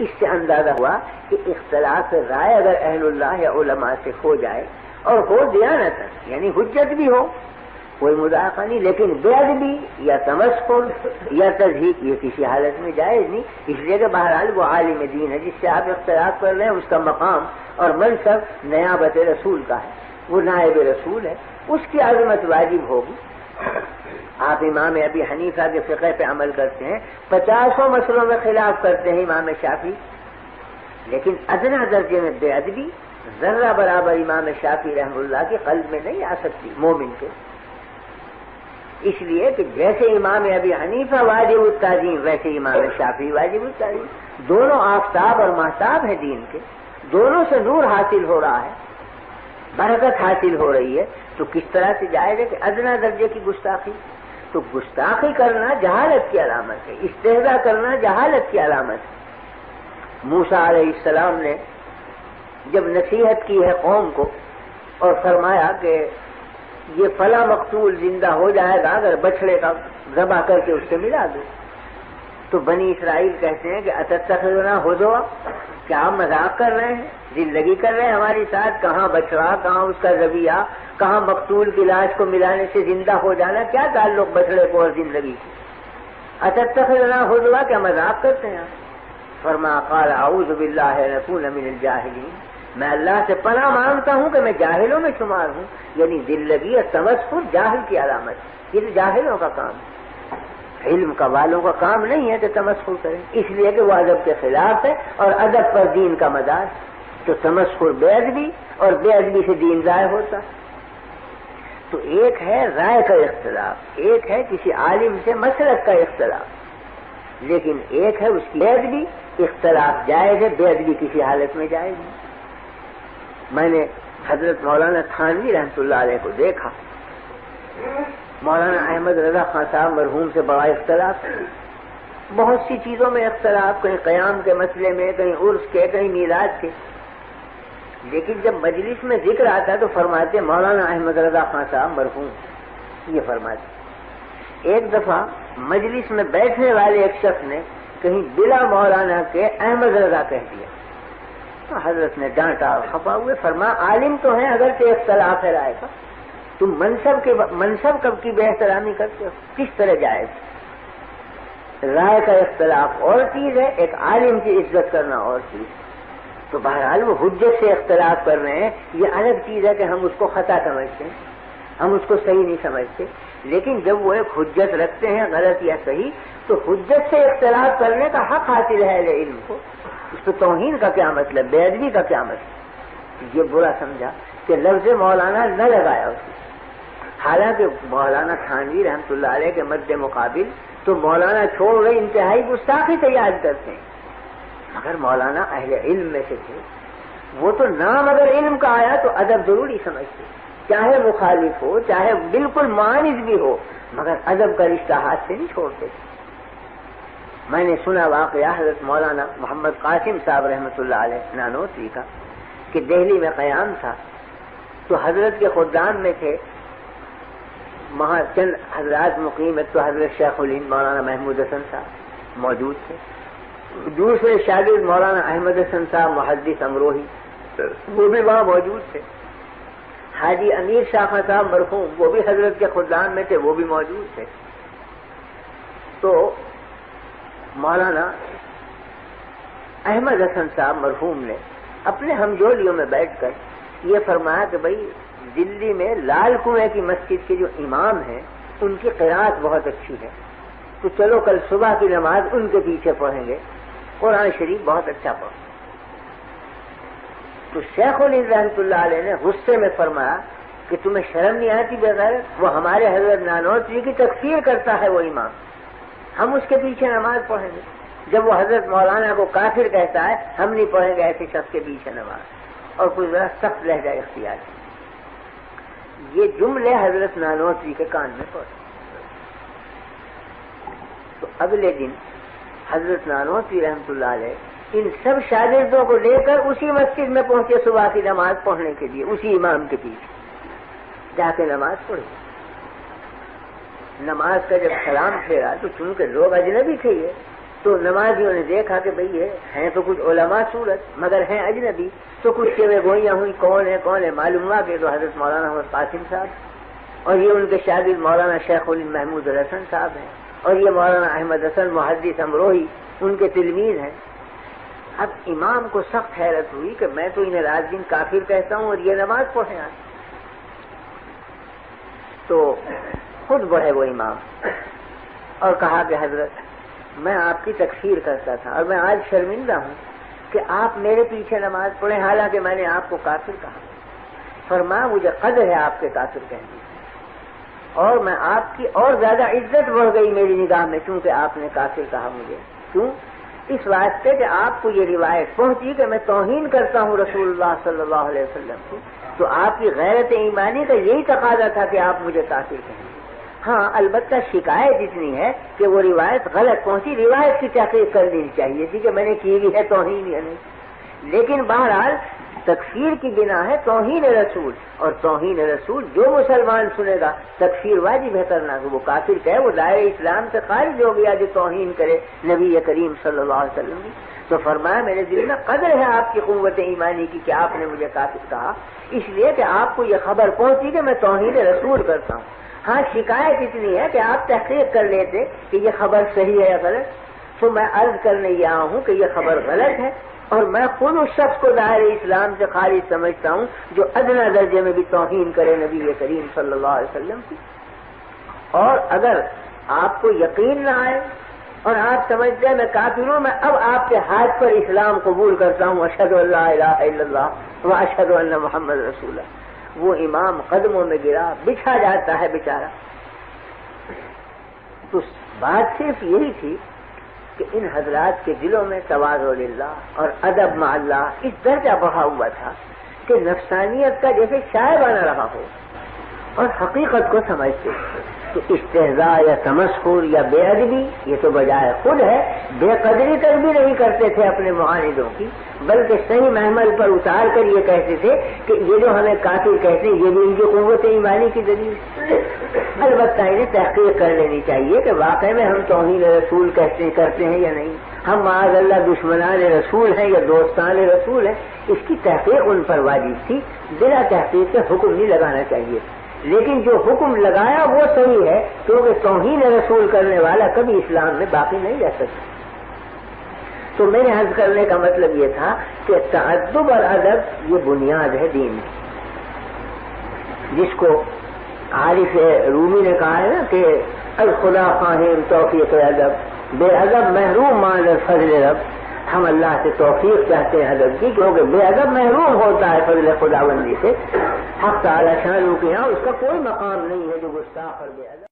اس سے اندازہ ہوا کہ اختلاف رائے اگر اہل اللہ یا علماء سے ہو جائے اور ہو دیانت یعنی حجت بھی ہو کوئی مذاکرہ نہیں، لیکن بے ادبی یا تمسخر یا تضحیق یہ کسی حالت میں جائز نہیں، اس لیے کہ بہرحال وہ عالم دین ہے جس سے آپ اختلاف کر رہے ہیں، اس کا مقام اور منصب نیابت رسول کا ہے، وہ نائب رسول ہے، اس کی عظمت واجب ہوگی۔ آپ امام ابی حنیفہ کے فقہ پہ عمل کرتے ہیں، 50 مسئلوں میں خلاف کرتے ہیں امام شافعی، لیکن ادنا درجے میں بے ادبی ذرہ برابر امام شافعی رحمہ اللہ کے قلب میں نہیں آ سکتی مومن کے، اس لیے کہ جیسے امام ابی حنیفہ واجب التعظیم ویسے امام شافعی واجب التعظیم، دونوں آفتاب اور مہتاب ہیں دین کے، دونوں سے نور حاصل ہو رہا ہے، برکت حاصل ہو رہی ہے، تو کس طرح سے جائز ہے کہ ادنا درجے کی گستاخی؟ تو گستاخی کرنا جہالت کی علامت ہے، استہزاء کرنا جہالت کی علامت ہے۔ موسیٰ علیہ السلام نے جب نصیحت کی ہے قوم کو اور فرمایا کہ یہ فلاں مقتول زندہ ہو جائے گا اگر بچڑے کا ذبح کر کے اس سے ملا دو، تو بنی اسرائیل کہتے ہیں کہ اتتخذنا ہزوا، کیا آپ مذاق کر رہے ہیں، زندگی کر رہے ہیں ہمارے ساتھ، کہاں بچڑا، کہاں اس کا ذبیحہ، کہاں مقتول کی لاش کو ملانے سے زندہ ہو جانا، کیا تعلق بچڑے کو اور زندگی کی؟ اتتخذنا ہزوا، کیا مذاق کرتے ہیں آپ؟ فرمایا قال اعوذ باللہ ان اکون من الجاہلین، میں اللہ سے پناہ مانگتا ہوں کہ میں جاہلوں میں شمار ہوں، یعنی دللگی اور تمسخر جاہل کی علامت، یہ تو جاہلوں کا کام ہے، علم کا والوں کا کام نہیں ہے کہ تمسخر کریں، اس لیے کہ وہ ادب کے خلاف ہے اور ادب پر دین کا مدار، تو تمسخر بے ادبی اور بے ادبی سے دین ضائع ہوتا۔ تو ایک ہے رائے کا اختلاف، ایک ہے کسی عالم سے مسلک کا اختلاف، لیکن ایک ہے اس کی بے ادبی، اختلاف جائز ہے، بے ادبی کسی حالت میں جائز نہیں۔ میں نے حضرت مولانا تھانوی رحمۃ اللہ علیہ کو دیکھا، مولانا احمد رضا خان صاحب مرحوم سے بڑا اختلاف، بہت سی چیزوں میں اختلاف، کہیں قیام کے مسئلے میں، کہیں عرس کے، کہیں میلاد کے، لیکن جب مجلس میں ذکر آتا تو فرماتے مولانا احمد رضا خان صاحب مرحوم، یہ فرماتے۔ ایک دفعہ مجلس میں بیٹھنے والے ایک شخص نے کہیں بلا مولانا کے احمد رضا کہہ دیا، تو حضرت نے ڈانٹا اور خفا ہوئے، فرمایا عالم تو ہیں اگر کہ اختلاف ہے رائے کا، تم منصب کب کی بے احترامی کرتے ہو، کس طرح جائز؟ رائے کا اختلاف اور چیز ہے، ایک عالم کی عزت کرنا اور چیز۔ تو بہرحال وہ حجت سے اختلاف کر رہے ہیں، یہ الگ چیز ہے کہ ہم اس کو خطا سمجھتے ہیں، ہم اس کو صحیح نہیں سمجھتے، لیکن جب وہ ایک حجت رکھتے ہیں غلط یا صحیح، تو حجت سے اختلاف کرنے کا حق حاصل ہے اہل علم کو، اس پہ توہین کا کیا مطلب، بے ادبی کا کیا مطلب؟ یہ برا سمجھا کہ لفظ مولانا نہ لگایا اس نے، حالانکہ مولانا تھانوی رحمۃ اللہ علیہ کے مد مقابل تو مولانا چھوڑ گئے، انتہائی گستاخی سے یاد کرتے ہیں، مگر مولانا اہل علم میں سے تھے، وہ تو نام اگر علم کا آیا تو ادب ضروری سمجھتے، چاہے مخالف ہو، چاہے بالکل معاند بھی ہو، مگر ادب کا رشتہ ہاتھ سے نہیں چھوڑتے۔ میں نے سنا واقعہ حضرت مولانا محمد قاسم صاحب رحمۃ اللہ علیہ نانوتوی کا کہ دہلی میں قیام تھا، تو حضرت کے خدام میں تھے وہاں چند حضرات مقیم، ایک تو حضرت شیخ الہند مولانا محمود حسن صاحب موجود تھے، دوسرے شاگرد مولانا احمد حسن صاحب محدث امروہی وہ بھی وہاں موجود تھے، حاجی امیر شاہ صاحب مرحوم وہ بھی حضرت کے خدام میں تھے، وہ بھی موجود تھے۔ تو مولانا احمد حسن صاحب مرحوم نے اپنے ہمجولیوں میں بیٹھ کر یہ فرمایا کہ بھئی دلی میں لال کنویں کی مسجد کے جو امام ہیں ان کی قرات بہت اچھی ہے، تو چلو کل صبح کی نماز ان کے پیچھے پڑھیں گے، قرآن شریف بہت اچھا پڑھیں۔ تو شیخ الہند رحمۃ اللہ علیہ نے غصے میں فرمایا کہ تمہیں شرم نہیں آتی بغیرت، وہ ہمارے حضرت نانوتوی کی تکفیر کرتا ہے وہ امام، ہم اس کے پیچھے نماز پڑھیں گے؟ جب وہ حضرت مولانا کو کافر کہتا ہے ہم نہیں پڑھیں گے ایسے شخص کے پیچھے نماز، اور کوئی ذرا سخت لہجہ اختیار ہے۔ یہ جملے حضرت نانوتوی کے کان میں پڑے، تو اگلے دن حضرت نانوتوی رحمۃ اللہ علیہ ان سب شاگردوں کو لے کر اسی مسجد میں پہنچے صبح کی نماز پڑھنے کے لیے، اسی امام کے پیچھے جا کے نماز پڑھی۔ نماز کا جب سلام پھیرا تو چونکہ لوگ اجنبی تھے یہ، تو نمازیوں نے دیکھا کہ بھئی ہیں تو کچھ علماء صورت مگر ہیں اجنبی، تو کچھ کے گوئیاں ہوئی کون ہے معلوم ہوا کہ تو حضرت مولانا محمد قاسم صاحب اور یہ ان کے شاگرد مولانا شیخ الہند محمود الحسن صاحب ہیں اور یہ مولانا احمد حسن محدث امروہی ان کے تلمیذ ہیں۔ اب امام کو سخت حیرت ہوئی کہ میں تو انہیں رات دن کافر کہتا ہوں اور یہ نماز پڑھیں آج۔ تو خود بڑھے وہ امام اور کہا کہ حضرت میں آپ کی تکفیر کرتا تھا اور میں آج شرمندہ ہوں کہ آپ میرے پیچھے نماز پڑھیں، حالانکہ میں نے آپ کو کافر کہا۔ فرمایا مجھے قدر ہے آپ کے کافر کہنے اور میں آپ کی اور زیادہ عزت بڑھ گئی میری نگاہ میں چونکہ آپ نے کافر کہا مجھے۔ کیوں؟ اس واسطے کہ آپ کو یہ روایت پہنچی کہ میں توہین کرتا ہوں رسول اللہ صلی اللہ علیہ وسلم کی، تو آپ کی غیرت ایمانی کا یہی تقاضا تھا کہ آپ مجھے کافر کہیں۔ ہاں البتہ شکایت اتنی ہے کہ وہ روایت غلط پہنچی، روایت کی تحقیق کر لینی چاہیے تھی کہ میں نے کی بھی ہے توہین یا نہیں، لیکن بہرحال تکفیر کی بنا ہے توہین رسول، اور توہین رسول جو مسلمان سنے گا تکفیر واجب ہے کرنا، کہ وہ کافر کہے وہ دائرہ اسلام سے خارج ہو گیا جو توہین کرے نبی کریم صلی اللہ علیہ وسلم کی۔ تو فرمایا میرے دل میں قدر ہے آپ کی قوت ایمانی کی کہ آپ نے مجھے کافر کہا، اس لیے کہ آپ کو یہ خبر پہنچی کہ میں توہین رسول کرتا ہوں۔ ہاں شکایت اتنی ہے کہ آپ تحقیق کر لیتے کہ یہ خبر صحیح ہے یا غلط، تو میں عرض کرنے یہ آیا ہوں کہ یہ خبر غلط ہے اور میں خود اس شخص کو دائرہ اسلام سے خارج سمجھتا ہوں جو ادنی درجے میں بھی توہین کرے نبی کریم صلی اللہ علیہ وسلم کی۔ اور اگر آپ کو یقین نہ آئے اور آپ سمجھتے ہیں میں کافر ہوں، میں اب آپ کے ہاتھ پر اسلام قبول کرتا ہوں، اشہد ان لا الہ الا اللہ و اشہد ان محمد رسول اللہ۔ وہ امام قدموں میں گرا، بچھا جاتا ہے بیچارہ۔ تو بات صرف یہی تھی کہ ان حضرات کے دلوں میں تواضع للہ اور ادب مع اللہ اس درجہ بڑھا ہوا تھا کہ نفسانیت کا جیسے شائبہ نہ رہا ہو اور حقیقت کو سمجھتے۔ تو استہزاء یا تمسخر یا بے ادبی یہ تو بجائے خود ہے، بے قدری تک بھی نہیں کرتے تھے اپنے معاندوں کی، بلکہ صحیح محمل پر اتار کر یہ کہتے تھے کہ یہ جو ہمیں کافر کہتے ہیں یہ بھی ان کی قوت ایمانی کی دلیل ہے۔ البتہ انہیں تحقیق کر لینی چاہیے کہ واقعی میں ہم توہین رسول کرتے ہیں یا نہیں، ہم معاذ اللہ دشمنان رسول ہیں یا دوستان رسول ہیں، اس کی تحقیق ان پر واجب تھی۔ بلا تحقیق کے حکم نہیں لگانا چاہیے، لیکن جو حکم لگایا وہ صحیح ہے کیونکہ توہین رسول کرنے والا کبھی اسلام میں باقی نہیں رہ سکتا۔ تو میرے عرض کرنے کا مطلب یہ تھا کہ تعدب اور ادب یہ بنیاد ہے دین کی، جس کو عارف رومی نے کہا ہے نا کہ الخدا خواہم توفیق ادب، بے ادب محروم مان فضل رب۔ ہم اللہ سے توفیق چاہتے ہیں ادب کی، کیونکہ بے ادب محروم ہوتا ہے فضل خداوندی سے۔ حق تعالی شان کے یہاں اس کا کوئی مقام نہیں ہے جو گستاخ اور بے ادب